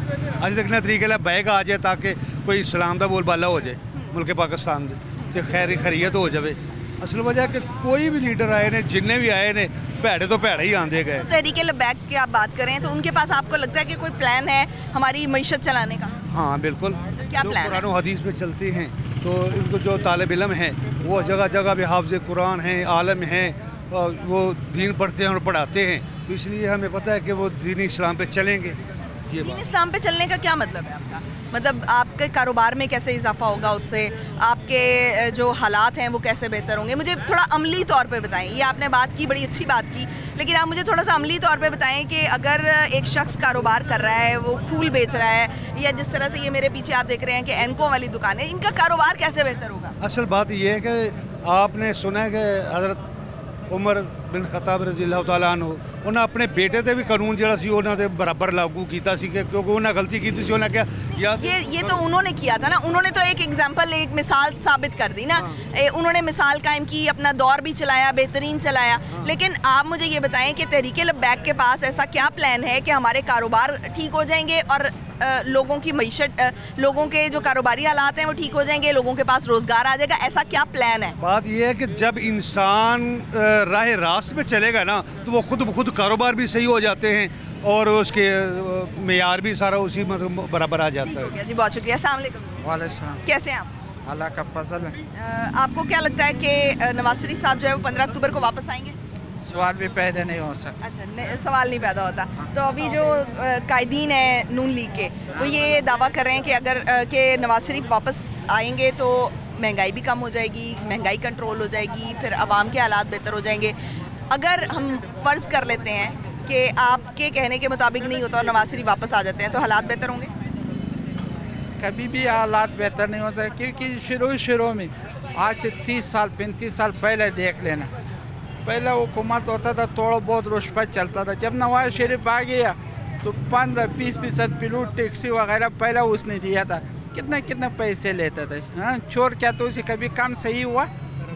ਅੱਜ तक ना तरीके ਨਾਲ ਬਹਿ ਆ ਜਾਏ ताकि कोई इस्लाम का बोलबाला हो जाए मुल्क पाकिस्तान के खैर खैरियत हो जाए। असल वजह कि कोई भी लीडर आए ने, जिन्ने भी आए ने भैड़े तो भैड़े ही आंदे गए। तहरीके लबैक की आप बात करें तो उनके पास आपको लगता है कि कोई प्लान है हमारी मईशत चलाने का? हाँ बिल्कुल। क्या प्लान? कुरान और हदीस पे चलते हैं तो इनको जो तालिब इल्म हैं वो जगह जगह भी हाफ़िज़ कुरान हैं, आलम हैं, वो दीन पढ़ते हैं और पढ़ाते हैं। तो इसलिए हमें पता है कि वो दीन इस्लाम पे चलेंगे। ये दीन इस्लाम पे चलने का क्या मतलब है आपका? मतलब आपके कारोबार में कैसे इजाफा होगा उससे? आपके जो हालात हैं वो कैसे बेहतर होंगे? मुझे थोड़ा अमली तौर पे बताएं। ये आपने बात की, बड़ी अच्छी बात की, लेकिन आप मुझे थोड़ा सा अमली तौर पे बताएं कि अगर एक शख्स कारोबार कर रहा है, वो फूल बेच रहा है, या जिस तरह से ये मेरे पीछे आप देख रहे हैं कि एनको वाली दुकान है, इनका कारोबार कैसे बेहतर होगा? असल बात ये है कि आपने सुना है कि हज़रत उमर बिन खत्ताब रज़ी अल्लाह तआला अन्हु उन्हें अपने बेटे ते भी कानून जिहड़ा सी उन्हां दे बराबर लागू कीता सी कि क्योंकि उन्हें गलती की थी। उन्हें क्या ये तो उन्होंने किया था ना, उन्होंने तो एक एग्जाम्पल, एक मिसाल साबित कर दी ना। उन्होंने मिसाल कायम की, अपना दौर भी चलाया, बेहतरीन चलाया। लेकिन आप मुझे ये बताएं कि तहरीके लबैक के पास ऐसा क्या प्लान है कि हमारे कारोबार ठीक हो जाएंगे और लोगों की मईशत, लोगों के जो कारोबारी हालात हैं वो ठीक हो जाएंगे, लोगों के पास रोज़गार आ जाएगा? ऐसा क्या प्लान है? बात यह है कि जब इंसान राह रास्त पे चलेगा ना तो वो खुद ब खुद कारोबार भी सही हो जाते हैं और उसके मेयार भी सारा उसी मतलब बराबर आ जाता है। जी बहुत शुक्रिया। अस्सलाम वालेकुम। वालेकुम सलाम। कैसे हैं आप? अल्लाह का फजल है। आपको क्या लगता है कि नवाज शरीफ साहब जो है वो 15 अक्टूबर को वापस आएंगे? सवाल भी पैदा नहीं हो सकता। अच्छा, सवाल नहीं पैदा होता। तो अभी जो कायदीन है नून लीग के, वो ये दावा कर रहे हैं कि अगर के नवाज शरीफ वापस आएंगे तो महंगाई भी कम हो जाएगी, महंगाई कंट्रोल हो जाएगी, फिर आवाम के हालात बेहतर हो जाएंगे। अगर हम फ़र्ज़ कर लेते हैं कि आपके कहने के मुताबिक नहीं होता और नवाज शरीफ वापस आ जाते हैं तो हालात बेहतर होंगे? कभी भी हालात बेहतर नहीं हो सकते, क्योंकि शुरू में आज से 30 साल 35 साल पहले देख लेना, पहले हुकूमत होता था थोड़ा बहुत रुश्वत चलता था। जब नवाज शरीफ आ गया तो 15-20% पिलूट टैक्सी वगैरह पहले उसने दिया था। कितने कितने पैसे लेता था। हाँ, चोर क्या तो उसे कभी काम सही हुआ?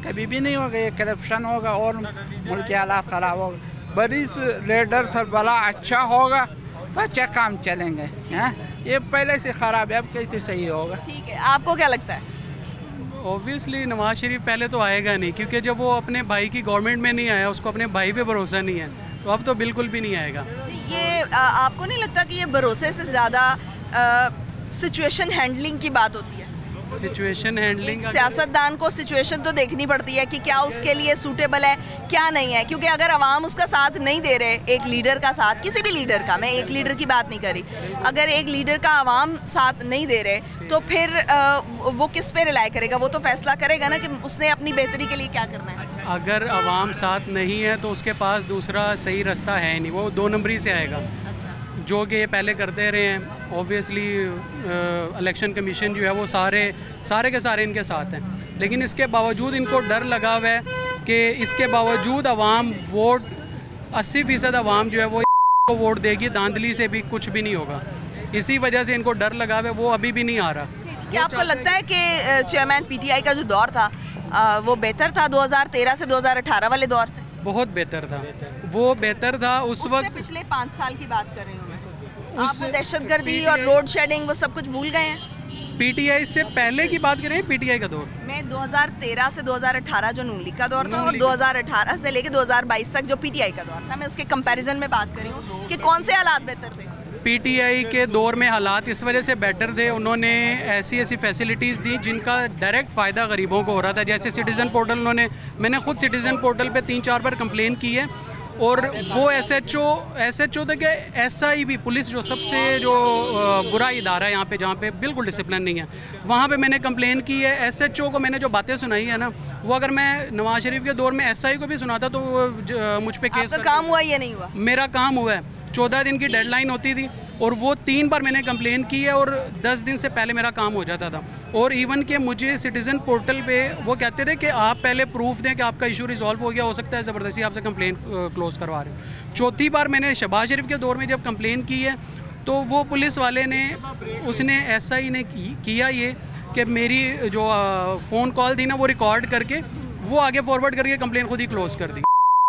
कभी भी नहीं होगा। ये करप्शन होगा और मुल्क के हालात ख़राब होगा। बड़ी लीडर सरबला अच्छा होगा तो अच्छा काम चलेंगे। हाँ, ये पहले से ख़राब है, अब कैसे सही होगा? ठीक है, आपको क्या लगता है? ऑब्वियसली नवाज शरीफ पहले तो आएगा नहीं, क्योंकि जब वो अपने भाई की गवर्नमेंट में नहीं आया, उसको अपने भाई पे भरोसा नहीं है, तो अब तो बिल्कुल भी नहीं आएगा। ये आपको नहीं लगता कि ये भरोसे से ज़्यादा सिचुएशन हैंडलिंग की बात होती है? सिचुएशन हैंडलिंग, सियासतदान को सिचुएशन तो देखनी पड़ती है कि क्या उसके लिए सूटेबल है क्या नहीं है, क्योंकि अगर अवाम उसका साथ नहीं दे रहे, एक लीडर का साथ, किसी भी लीडर का, मैं एक लीडर की बात नहीं कर रही, अगर एक लीडर का अवाम साथ नहीं दे रहे तो फिर वो किस पे रिलाई करेगा? वो तो फैसला करेगा ना कि उसने अपनी बेहतरी के लिए क्या करना है। अगर अवाम साथ नहीं है तो उसके पास दूसरा सही रास्ता है नहीं, वो 2 नंबरी से आएगा, जो कि ये पहले करते रहे हैं। ऑब्वियसली इलेक्शन कमीशन जो है वो सारे के सारे इनके साथ हैं, लेकिन इसके बावजूद इनको डर लगा हुआ है कि इसके बावजूद अवाम वोट 80% अवाम जो है वो को वोट देगी, धांधली से भी कुछ भी नहीं होगा। इसी वजह से इनको डर लगा हुआ है, वो अभी भी नहीं आ रहा। क्या आपको लगता है कि चेयरमैन पीटीआई का जो दौर था वो बेहतर था 2013 से 2018 वाले दौर से? बहुत बेहतर था, वो बेहतर था उस वक्त। पिछले 5 साल की बात कर रही हूँ मैं। आप दहशतगर्दी और लोड शेडिंग वो सब कुछ भूल गए हैं? पीटीआई से पहले की बात करें, पीटीआई का दौर मैं 2013 से 2018 जो नून लीग का दौर था और 2018 से लेके 2022 तक जो पीटीआई का दौर था, मैं उसके कंपैरिजन में बात कर रही हूँ कि कौन से हालात बेहतर थे। पीटीआई के दौर में हालात इस वजह से बेटर थे, उन्होंने ऐसी फैसिलिटीज़ दी जिनका डायरेक्ट फ़ायदा गरीबों को हो रहा था। जैसे सिटीज़न पोर्टल, मैंने खुद सिटीज़न पोर्टल पे 3-4 बार कंप्लेन की है, और वो एसएचओ तक एसआई भी, पुलिस जो सबसे बुरा इदारा है यहाँ पे, जहाँ पे बिल्कुल डिसिप्लिन नहीं है, वहाँ पे मैंने कंप्लेन की है। एसएचओ को मैंने जो बातें सुनाई है ना, वो अगर मैं नवाज शरीफ के दौर में एसआई को भी सुनाता तो वो मुझ पे केस। काम हुआ या नहीं हुआ? मेरा काम हुआ है, 14 दिन की डेडलाइन होती थी, और वो 3 बार मैंने कंप्लेन की है, और 10 दिन से पहले मेरा काम हो जाता था। और इवन कि मुझे सिटीज़न पोर्टल पे वो कहते थे कि आप पहले प्रूफ दें कि आपका इशू रिजॉल्व हो गया, हो सकता है ज़बरदस्ती आपसे कंप्लेन क्लोज़ करवा रहे हो। 4थी बार मैंने शहबाज शरीफ के दौर में जब कंप्लेन की है, तो वो पुलिस वाले ने, उसने एसआई ने किया ये कि मेरी जो फ़ोन कॉल थी ना, वो रिकॉर्ड करके वो आगे फॉरवर्ड करके कंप्लेन खुद ही क्लोज़ कर दी।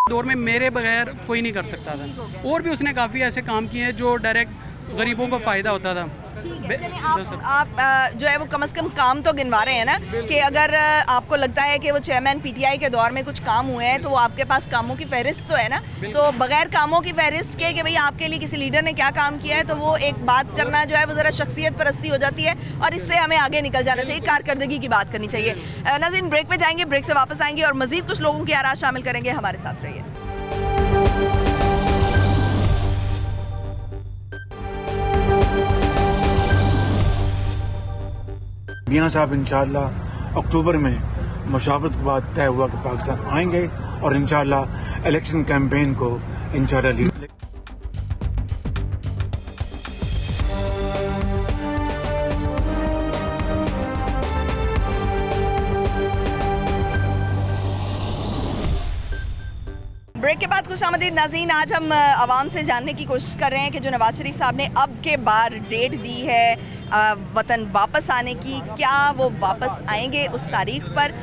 दौर में मेरे बगैर कोई नहीं कर सकता था। और भी उसने काफ़ी ऐसे काम किए हैं जो डायरेक्ट गरीबों को फ़ायदा होता था। आप जो है वो कम से कम काम तो गिनवा रहे हैं ना, कि अगर आपको लगता है कि वो चेयरमैन पीटीआई के दौर में कुछ काम हुए हैं तो वो आपके पास कामों की फहरिस्त तो है ना, तो बगैर कामों की फहरिस्त के कि भाई आपके लिए किसी लीडर ने क्या काम किया है, तो वो एक बात करना जो है वो ज़रा शख्सियत परस्ती हो जाती है, और इससे हमें आगे निकल जाना चाहिए, कारकर्दगी की बात करनी चाहिए। नाज़रीन, ब्रेक पे जाएंगे, ब्रेक से वापस आएंगे और मज़ीद कुछ लोगों की आरा शामिल करेंगे। हमारे साथ रहिए। मियां साहब इंशाअल्लाह अक्टूबर में मुशावरत के बाद तय हुआ कि पाकिस्तान आएंगे और इंशाअल्लाह इलेक्शन कैंपेन को इंशाअल्लाह लीड। ब्रेक के बाद खुशामदीद नाज़रीन, आज हम आवाम से जानने की कोशिश कर रहे हैं कि जो नवाज शरीफ साहब ने अब के बार डेट दी है वतन वापस आने की, क्या वो वापस आएंगे उस तारीख पर?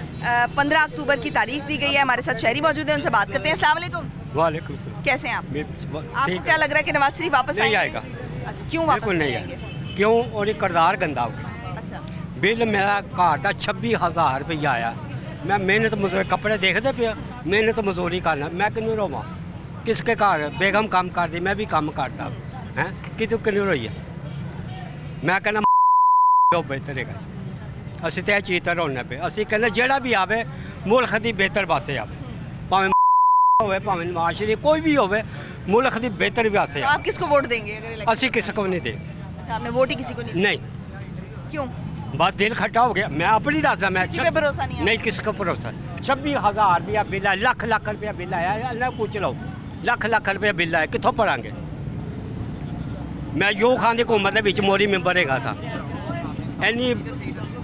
15 अक्टूबर की तारीख दी गई है। हमारे साथ शहरी मौजूद हैं, उनसे बात करते हैं। अस्सलाम वालेकुम। वालेकुम। कैसे हैं आप? आपको क्या लग रहा है कि नवाज शरीफ वापस आएगा? अच्छा, क्यों वापस नहीं आएगा? क्यों? और किरदार गंदा हो गया। अच्छा। बिल मेरा घर का 26,000 रुपया आया। मैं मेहनत मजदूरी, कपड़े देखते पे, मेहनत मजदूरी करना, मैं किन्नू रोवा? किसके घर बेगम काम कर दी, मैं भी काम करता हैं, कि तू किन्नू रोई है? मैं कहना बेहतर है, असं तो यह चीज़ तो रोने पे, असं कहना जोड़ा भी आवे मुल्क की बेहतर वास्ते आवे, भावें होवे भावें नवाज शरीफ कोई भी होवे, मुल्क की बेहतर वास्ते। आप किसको वोट देंगे? असं किसी को नहीं देंगे। अच्छा, आपने वोट ही किसी को नहीं? क्यों? बस दिल खट्टा हो गया। मैं अपनी दसदा, मैं किसी पे भरोसा नहीं किसका भरोसा। 26,000 रुपया बिल है, लाख रुपया बिल आया, अल्लाह पूछ लो, लाख रुपया बिल आया, कितों भरांगे? मैं यूं खान की हुकूमत के मोरी मैंबर है सा, इन्नी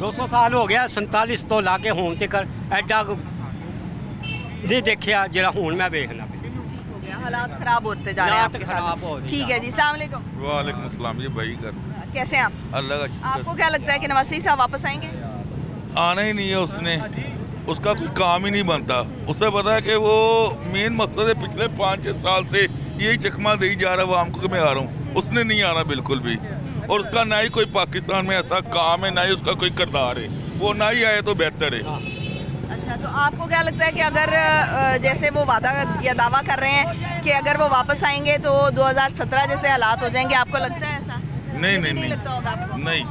200 साल हो गया, 47 तो ला के हूँ तक एडा नहीं देखा जो हूँ मैं देखना। हालात खराब होते जा रहे हैं आपके साथ। ठीक है जी, अस्सलाम वालेकुम। वालेकुम अस्सलाम। ये भाई कर कैसे हैं आप? अल्लाह का शुक्र। आपको क्या लगता है कि नवाज शरीफ साहब वापस आएंगे? आना ही नहीं है, उसने उसका कोई काम ही नहीं बनता। उसे पता है कि वो मेन मकसद है, पिछले 5-6 साल से यही चकमा दे जा रहा है आवाम को कि मैं आ रहा हूँ। उसने नहीं आना बिल्कुल भी, और उसका ना ही कोई पाकिस्तान में ऐसा काम है, ना ही उसका कोई किरदार है। वो ना ही आए तो बेहतर है। अच्छा, तो आपको क्या लगता है कि अगर जैसे वो वादा या दावा कर रहे हैं कि अगर वो वापस आएंगे तो 2017 जैसे हालात हो जाएंगे, आपको लगता है ऐसा? नहीं लगता होगा आपको? नहीं।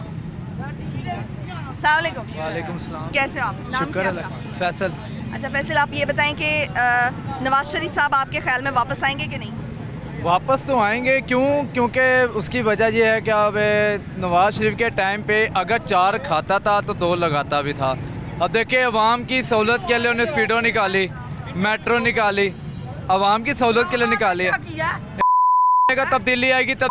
अस्सलाम वालेकुम। वालेकुम सलाम। कैसे हो आप? नाम शुक्र क्या अल्लाह। आपका? फैसल। अच्छा फैसल, आप ये बताएं कि नवाज शरीफ साहब आपके ख्याल में वापस आएंगे कि नहीं? वापस तो आएंगे, क्योंकि उसकी वजह यह है कि अब नवाज शरीफ के टाइम पे अगर 4 खाता था तो 2 लगाता भी था। अब देखिए अवाम की सहूलत के लिए उन्हें स्पीडो निकाली, मेट्रो निकाली, अवाम की सहूलत के लिए निकाली है। का तब्दीली आएगी तब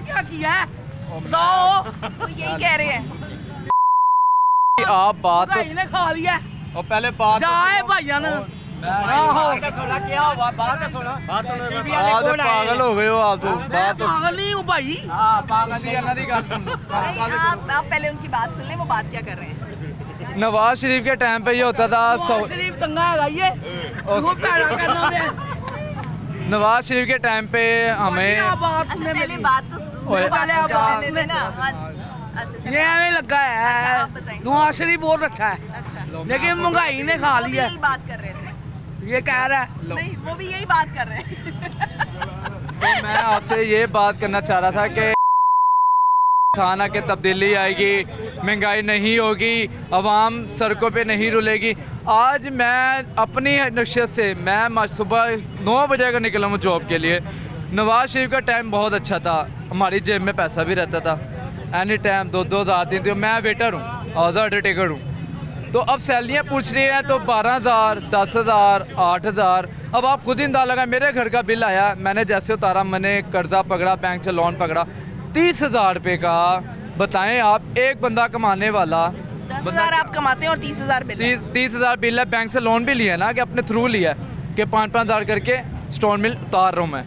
क्या किया है? वो यही कह रहे हैं। आप बात भाई ने खा लिया और पहले बात जाए भाईया ने पागल हो गए हो आप तो। बात पागल नहीं हूँ भाई। आप पहले उनकी बात सुन लें, वो बात क्या कर रहे हैं। नवाज शरीफ के टाइम पे ये होता था शरीफ चंगा है ये वो पैदा करना है। नवाज शरीफ के टाइम पे हमें पहले बात तो ये हमें लगा है नवाज शरीफ बहुत अच्छा है, लेकिन महंगाई ने खा लिया। यही बात कर रहे थे, ये कह रहा है नहीं वो भी यही बात कर रहे हैं। तो मैं आपसे ये बात करना चाह रहा था कि थाना के तब्दीली आएगी, महंगाई नहीं होगी, अवाम सड़कों पे नहीं रुलेगी। आज मैं अपनी नक्शत से मैं सुबह 9 बजे का निकला हूँ जॉब के लिए। नवाज शरीफ का टाइम बहुत अच्छा था, हमारी जेब में पैसा भी रहता था, एनी टाइम 2-2 हज़ार दिन थे। मैं वेटर हूँ, ऑर्डर टिकट हूँ, तो अब सैलरियाँ पूछ रही हैं तो 12,000, 10,000, 8,000। अब आप खुद ही अंदाज़ा लगाएं, मेरे घर का बिल आया, मैंने जैसे उतारा, मैंने कर्जा पकड़ा, बैंक से लोन पकड़ा, 30,000 रुपये का। बताएं आप, एक बंदा कमाने वाला 10,000 आप कमाते हैं और 30,000 बिल है। 30,000 बिल है, बैंक से लोन भी लिया ना कि अपने थ्रू लिया कि 5-5 हज़ार करके स्टोन मिल उतार रहा हूँ मैं,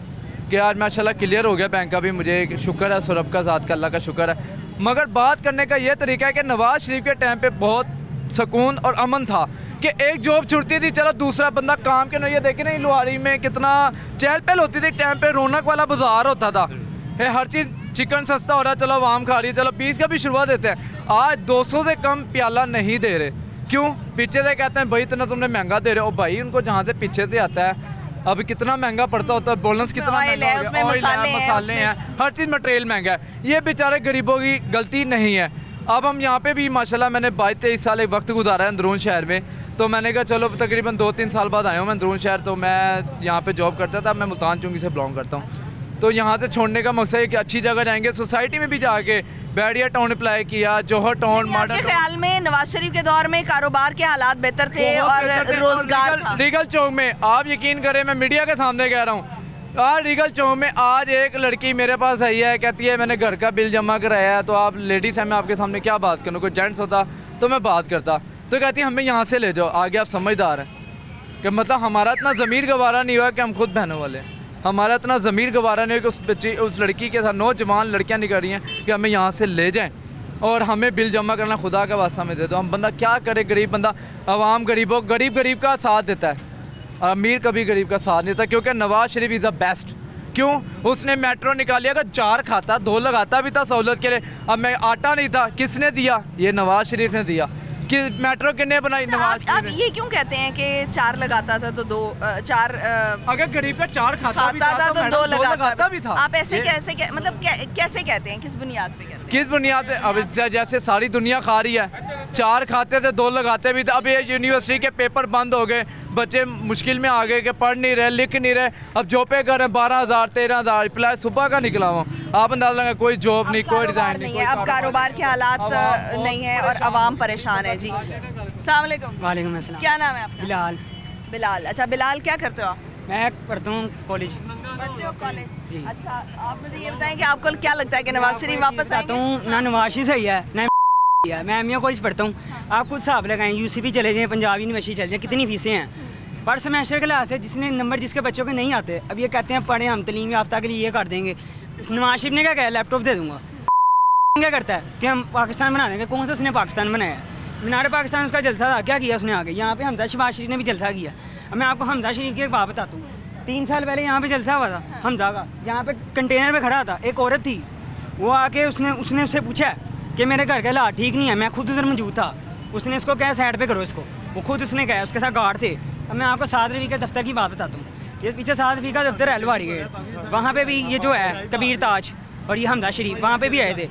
कि आज माशाल्लाह क्लियर हो गया बैंक का भी, मुझे शुक्र है, सौरभ का, ज़ात का, अल्लाह का शुक्र है। मगर बात करने का ये तरीका है कि नवाज शरीफ के टाइम पे बहुत सुकून और अमन था कि एक जॉब छुड़ती थी, चलो दूसरा बंदा काम के नहीं। ये देखे नहीं लुहारी में कितना चहल पहल होती थी, टाइम पे रौनक वाला बाजार होता था, हर चीज़, चिकन सस्ता हो रहा है, चलो आवाम खा रही है, चलो 20 का भी शुरुआत देते हैं। आज 200 से कम प्याला नहीं दे रहे, क्यों? पीछे से कहते हैं भाई इतना तुमने महंगा दे रहे हो। भाई उनको जहाँ से पीछे से आता है, अब कितना महंगा पड़ता होता है, बोनस कितना महंगा हो गया, ऑयल है, मसाले हैं, हर चीज़ मटेरियल महंगा है। ये बेचारे गरीबों की गलती नहीं है। अब हम यहाँ पे भी माशाल्लाह मैंने 22-23 साल एक वक्त गुजारा है अंदरून शहर में, तो मैंने कहा चलो तकरीबन 2-3 साल बाद आया हूँ मैं अंदरून शहर। तो मैं यहाँ पे जॉब करता था, मैं मुल्तान चुंगी से बिलोंग करता हूँ। तो यहाँ से छोड़ने का मकसद है कि अच्छी जगह जाएंगे, सोसाइटी में भी जाके बैरिया टाउन अप्लाई किया, जौहर टाउन, मॉडर्न। आपके ख्याल में नवाज शरीफ के दौर में कारोबार के हालात बेहतर थे और रोजगार था? रीगल चौक में आप यकीन करें, मैं मीडिया के सामने कह रहा हूँ, आज रीगल चौक में आज एक लड़की मेरे पास आई है, कहती है मैंने घर का बिल जमा कराया है। तो आप लेडीज़ हैं, मैं आपके सामने क्या बात करूँ, कोई जेंट्स होता तो मैं बात करता। तो कहती है हमें यहाँ से ले जाओ, आगे आप समझदार हैं कि मतलब हमारा इतना ज़मीर गवारा नहीं हुआ कि हम खुद बहनों वाले हैं, हमारा इतना ज़मीर गवारा नहीं हुआ कि उस बच्ची, उस लड़की के साथ नौजवान लड़कियाँ निकल रही हैं कि हमें यहाँ से ले जाएँ और हमें बिल जमा करना खुदा का वास्ता में दे दो। हम बंदा क्या करे, गरीब बंदा, आवाम गरीब गरीब का साथ देता है, अमीर कभी गरीब का साथ नहीं देता। क्योंकि Nawaz Sharif is the best. क्यों? उसने मेट्रो निकाली, अगर 4 खाता 2 लगाता भी था सहूलत के लिए। अब मैं आटा नहीं था, किसने दिया? ये नवाज शरीफ ने दिया। कि मेट्रो किसने बनाई? नवाज शरीफ। आप ये क्यों कहते हैं कि 4 लगाता था तो 2 4 अगर गरीब का 4 खाता भी था तो 2 लगाता भी था। आप ऐसे कैसे मतलब कैसे कहते हैं, किस बुनियाद पे कहते हैं? किस बुनियाद पे? अब जैसे सारी दुनिया खा रही है, 4 खाते थे 2 लगाते भी थे। अब ये यूनिवर्सिटी के पेपर बंद हो गए, बच्चे मुश्किल में आ गए कि पढ़ नहीं रहे, लिख नहीं रहे। अब जॉब पे कर रहे हैं 12,000 13,000 अप्लाई सुबह का निकला हुआ। आप अंदाजा लगा, कोई जॉब नहीं, कोई डिज़ाइन नहीं है। अब कारोबार के हालात नहीं है और आवाम परेशान है। जी अस्सलाम वालेकुम। वालेकुम अस्सलाम। क्या नाम है आपका? बिलाल। बिलाल, अच्छा बिलाल क्या करते हो आप? मैं पढ़ता हूँ कॉलेज। पढ़ते हो कॉलेज? अच्छा आप मुझे ये बताएं कि आपको क्या लगता है कि नवाज शरीफ वापस आएंगे? ना नवाज शरीफ सही है ना है। मैं एमए कॉलेज पढ़ता हूँ। आप खुद हिसाब लगाएं, यूसीपी चले जाएँ, पंजाब यूनिवर्सिटी चले जाएँ, कितनी फीसें हैं पर सेमेस्टर के लिहाज से। जिसने नंबर जिसके बच्चों के नहीं आते, अब ये कहते हैं पढ़ें हम तलीम याफ्ता के लिए ये कर देंगे। नवाज शरीफ ने क्या कहा? लैपटॉप दे दूँगा। क्या करता है कि हम पाकिस्तान बना देंगे। कौन सा उसने पाकिस्तान बनाया? मीनार पाकिस्तान उसका जलसा था, क्या किया उसने आगे? यहाँ पे हमजा शहबाज शरीफ ने भी जलसा किया। अब मैं आपको हमजा शरीफ की एक बात बताता हूँ। 3 साल पहले यहाँ पे जलसा हुआ था हमजा का। यहाँ पे कंटेनर पे खड़ा था, एक औरत थी, वो आके उसने उससे पूछा कि मेरे घर के हालात ठीक नहीं है। मैं खुद उधर मौजूद था। उसने इसको कहा साइड पे करो इसको, वो खुद उसने कहा, उसके साथ गार्ड थे। अब मैं आपको 7 रफ़ी के दफ्तर की बात बताता हूँ। ये पीछे 7 रफ़ी का दफ्तर है अलवाड़ी गेट, वहाँ पे भी ये जो है कबीर ताज और ये हमदा शरीफ वहाँ पे भी आए थे।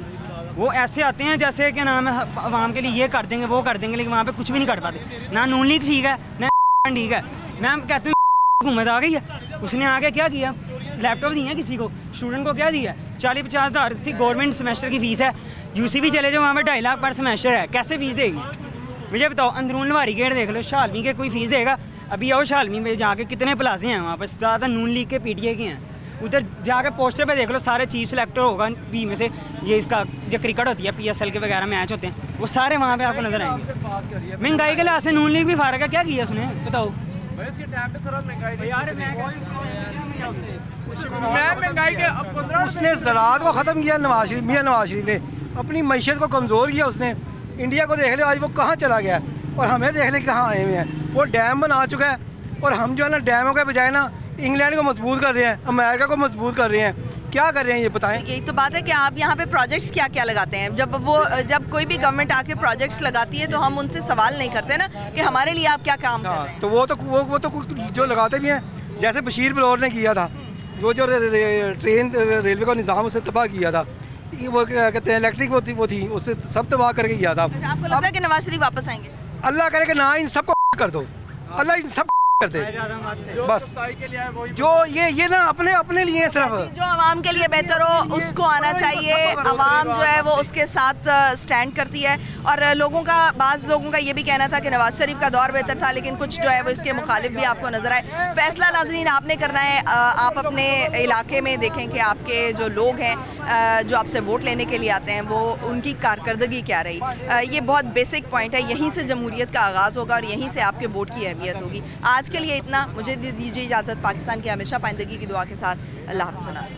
वो ऐसे आते हैं जैसे क्या नाम है, आवाम के लिए ये कर देंगे वो कर देंगे, लेकिन वहाँ पे कुछ भी नहीं कर पाते। ना नून लीग ठीक है ना ठीक है। मैं कहती हूँ हुकूमत आ गई है, उसने आगे क्या किया, लैपटॉप दिए हैं किसी को, स्टूडेंट को क्या दिया, 40-50 हज़ार सी गवर्नमेंट सेमेस्टर की फ़ीस है। यूसीबी चले जाओ, वहाँ पे 2.5 लाख पर सेमेस्टर है, कैसे फ़ीस देगी मुझे बताओ। अंदरून लवारी गेट देख लो, शालमी के कोई फ़ीस देगा? अभी आओ शालमी में जाके कितने प्लाजे हैं वहाँ पर, ज़्यादा नून लीग के पीटीए के हैं। उधर जाके पोस्टर पे देख लो, सारे चीफ सेलेक्टर होगा बी में से, ये इसका जो क्रिकेट होती है PSL के वगैरह मैच होते हैं, वो सारे वहाँ पे आपको नजर आएंगे। महंगाई के लिहाज से नून लीग भी फारग है, क्या किया उसने बताओ। उसने ज़राअत को ख़त्म किया, मियां नवाज शरीफ ने अपनी मईशत को कमज़ोर किया। उसने इंडिया को देख लो आज वो कहाँ चला गया और हमें देख ले कहाँ आए हुए हैं। वो डैम बना चुका है और हम जो है ना डैमों के बजाय ना इंग्लैंड को मजबूत कर रहे हैं, अमेरिका को मजबूत कर रहे हैं। क्या कर रहे हैं ये बताएं। यही तो बात है कि आप यहाँ पे प्रोजेक्ट्स क्या क्या लगाते हैं। जब कोई भी गवर्नमेंट आके प्रोजेक्ट्स लगाती है तो हम उनसे सवाल नहीं करते ना कि हमारे लिए आप क्या काम कर रहे हैं। तो वो तो जो लगाते भी हैं, जैसे बशीर बलोर ने किया था, जो ट्रेन रेलवे का निज़ाम उसने तबाह किया था, वो क्या कहते हैं इलेक्ट्रिक वो थी उससे सब तबाह करके किया था। आपको लगता है कि नवाज शरीफ वापस आएंगे? अल्लाह करे कि ना इन सबको कर दो, अल्लाह इन सब कर दे बस। जो ये ना अपने लिए सिर्फ जो आवाम के लिए बेहतर हो उसको आना चाहिए। आवाम जो है वो उसके साथ स्टैंड करती है। और बाज़ लोगों का ये भी कहना था कि नवाज शरीफ का दौर बेहतर था, लेकिन कुछ जो है वो इसके मुखालिफ भी आपको नजर आए। फैसला नाज़रीन आपने करना है। आप अपने इलाके में देखें कि आपके जो लोग हैं जो आपसे वोट लेने के लिए आते हैं वो उनकी कारकर्दगी क्या रही। ये बहुत बेसिक पॉइंट है। यहीं से जमहूरियत का आगाज़ होगा और यहीं से आपके वोट की अहमियत होगी। आज के लिए इतना, मुझे दीजिए इजाज़त। पाकिस्तान की हमेशा पाइंदगी की दुआ के साथ अल्लाह हाफ़िज़।